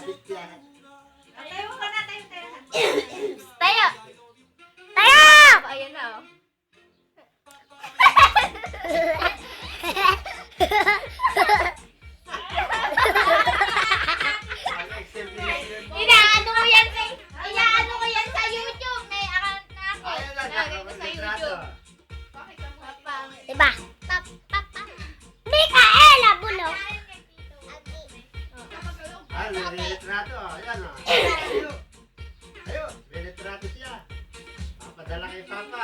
Matik yan. Tayo ka na, tayo. Tayo! Tayo! Ayan na, oh. Inaano ko yan sa YouTube. May account na ako. Ayun lang, Nalagay ko sa YouTube. Diba? Mikaela, bulok. Ah, may retrato. Ayan o. Ayo. Ayo, may retrato siya. Papadala kay Papa.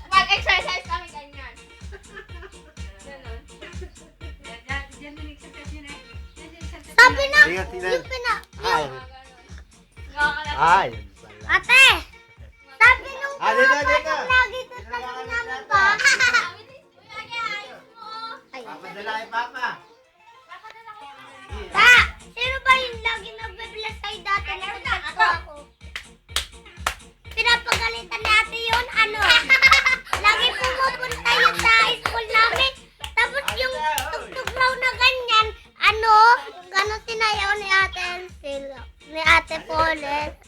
Mag-exercise kami ganyan. Ganon. Diyan din exercise yun eh. Sabi na, Tingnan, tingnan. yung pina... Ay. Nakakalat. Ay. Ate! Sabi nung Dito, dito. lagi ito sabi namin ba? Papadala kay Papa. Pa! Sino ba yung lagi nagbe-bless sa'yo dati na nagtatlo ako? Pinapagalitan natin yun, ano? Lagi pumupunta yun sa school namin. Tapos yung tugtog raw na ganyan, ano? Gano'n sinayaw ni Ate Ansel, ni Ate Paulette.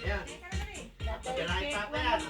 Ayan. Papadala kay Papa yan.